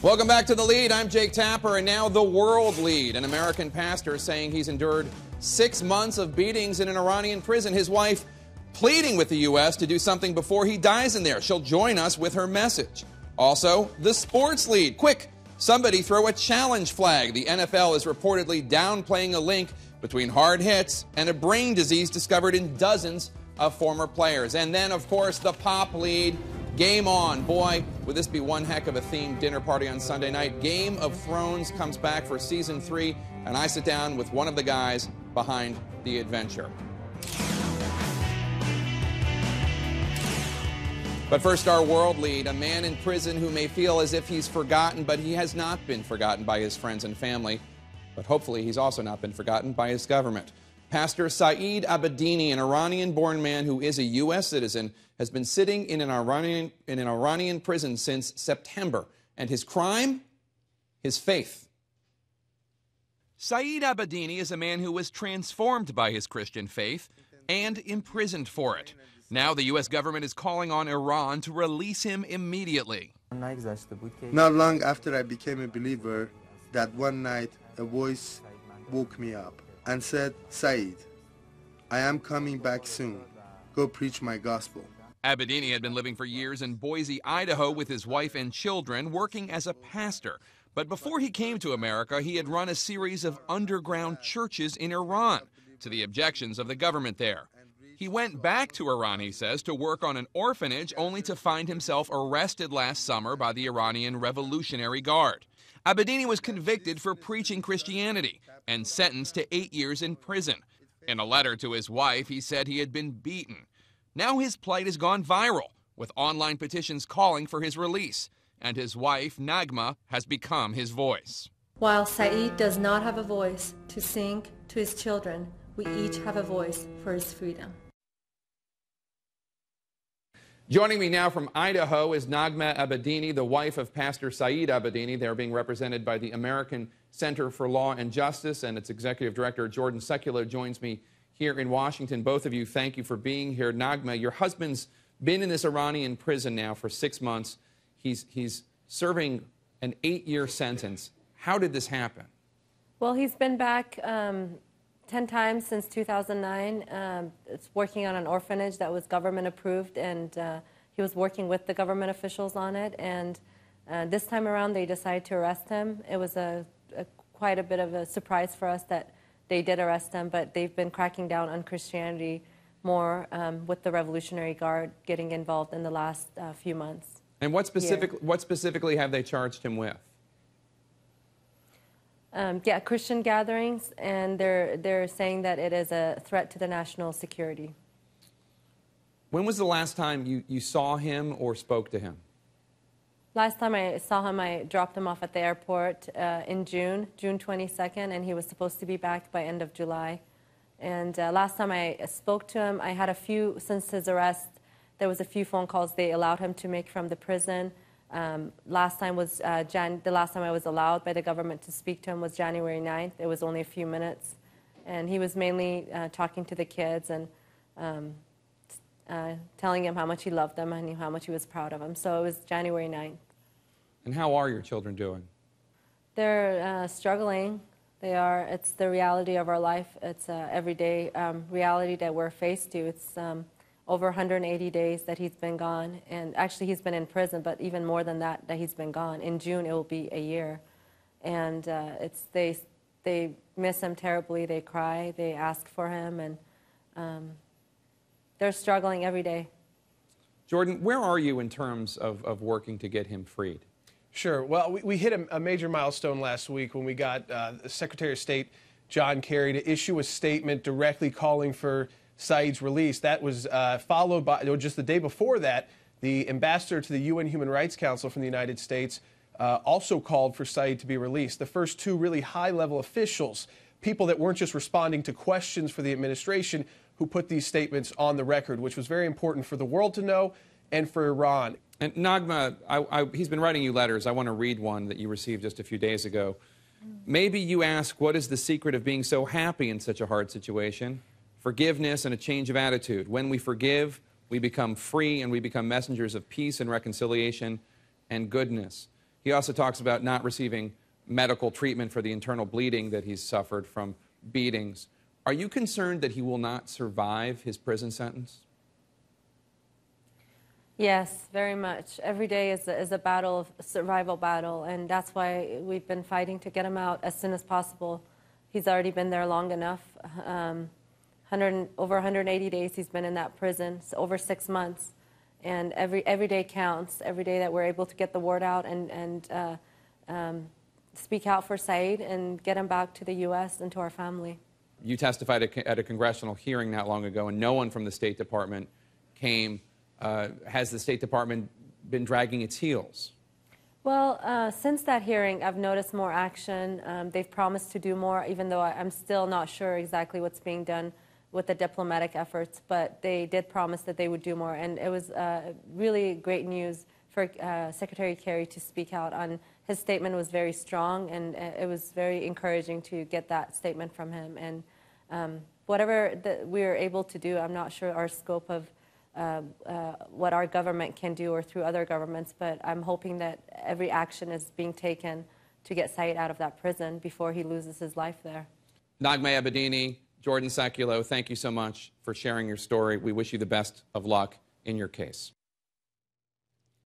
Welcome back to The Lead. I'm Jake Tapper, and now the world lead. An American pastor saying he's endured 6 months of beatings in an Iranian prison. His wife pleading with the U.S. to do something before he dies in there. She'll join us with her message. Also, the sports lead. Quick, somebody throw a challenge flag. The NFL is reportedly downplaying a link between hard hits and a brain disease discovered in dozens of former players. And then, of course, the pop lead. Game on. Boy, would this be one heck of a themed dinner party on Sunday night. Game of Thrones comes back for season 3, and I sit down with one of the guys behind the adventure. But first, our world lead, a man in prison who may feel as if he's forgotten, but he has not been forgotten by his friends and family. But hopefully he's also not been forgotten by his government. Pastor Saeed Abedini, an Iranian-born man who is a U.S. citizen, has been sitting in an Iranian prison since September. And his crime? His faith. Saeed Abedini is a man who was transformed by his Christian faith and imprisoned for it. Now the U.S. government is calling on Iran to release him immediately. Not long after I became a believer, that one night a voice woke me up and said, "Saeed, I am coming back soon. Go preach my gospel." Abedini had been living for years in Boise, Idaho with his wife and children, working as a pastor. But before he came to America, he had run a series of underground churches in Iran to the objections of the government there. He went back to Iran, he says, to work on an orphanage, only to find himself arrested last summer by the Iranian Revolutionary Guard. Abedini was convicted for preaching Christianity and sentenced to 8 years in prison. In a letter to his wife, he said he had been beaten. Now his plight has gone viral, with online petitions calling for his release, and his wife, Nagma, has become his voice. While Saeed does not have a voice to sing to his children, we each have a voice for his freedom. Joining me now from Idaho is Nagma Abedini, the wife of Pastor Saeed Abedini. They're being represented by the American Center for Law and Justice, and its executive director, Jordan Secular, joins me here in Washington. Both of you, thank you for being here. Nagma, your husband's been in this Iranian prison now for 6 months. He's serving an 8-year sentence. How did this happen? Well, he's been back 10 times since 2009. It's working on an orphanage that was government approved, and he was working with the government officials on it. And this time around, they decided to arrest him. It was quite a bit of a surprise for us that they did arrest him, but they've been cracking down on Christianity more with the Revolutionary Guard getting involved in the last few months. And what specifically have they charged him with? Yeah, Christian gatherings, and they're saying that it is a threat to the national security. When was the last time you saw him or spoke to him? Last time I saw him, I dropped him off at the airport in June 22nd, and he was supposed to be back by end of July. And last time I spoke to him, I had a few, since his arrest, there was a few phone calls they allowed him to make from the prison. Last time was the last time I was allowed by the government to speak to him was January 9th. It was only a few minutes, and he was mainly talking to the kids and telling them how much he loved them and how much he was proud of them. So it was January 9th. And how are your children doing? They're struggling. They are. It's the reality of our life. It's everyday reality that we're faced to. It's over 180 days that he's been gone, and actually he's been in prison, but even more than that he's been gone. In June it will be a year, and they miss him terribly. They cry, they ask for him, and they're struggling every day. Jordan, where are you in terms of working to get him freed? Sure. Well, we hit a major milestone last week when we got Secretary of State John Kerry to issue a statement directly calling for Saeed's release. That was followed by, just the day before that, the ambassador to the UN Human Rights Council from the United States also called for Saeed to be released. The first two really high-level officials, people that weren't just responding to questions for the administration, who put these statements on the record, which was very important for the world to know and for Iran. And Nagma, he's been writing you letters. I want to read one that you received just a few days ago. Maybe you ask, what is the secret of being so happy in such a hard situation? Forgiveness and a change of attitude. When we forgive, we become free and we become messengers of peace and reconciliation and goodness. He also talks about not receiving medical treatment for the internal bleeding that he's suffered from beatings. Are you concerned that he will not survive his prison sentence? Yes, very much. Every day is a battle, a survival battle, and that's why we've been fighting to get him out as soon as possible. He's already been there long enough. Over 180 days he's been in that prison, so over 6 months. And every day counts, every day that we're able to get the word out and speak out for Saeed and get him back to the U.S. and to our family. You testified at a congressional hearing not long ago, and no one from the State Department came. Has the State Department been dragging its heels? Well, since that hearing, I've noticed more action. They've promised to do more, even though I'm still not sure exactly what's being done with the diplomatic efforts, but they did promise that they would do more. And it was really great news for Secretary Kerry to speak out on. His statement was very strong, and it was very encouraging to get that statement from him. And whatever we're able to do, I'm not sure our scope of what our government can do or through other governments, but I'm hoping that every action is being taken to get Saeed out of that prison before he loses his life there. Naghmeh Abedini, Jordan Sakulo, thank you so much for sharing your story. We wish you the best of luck in your case.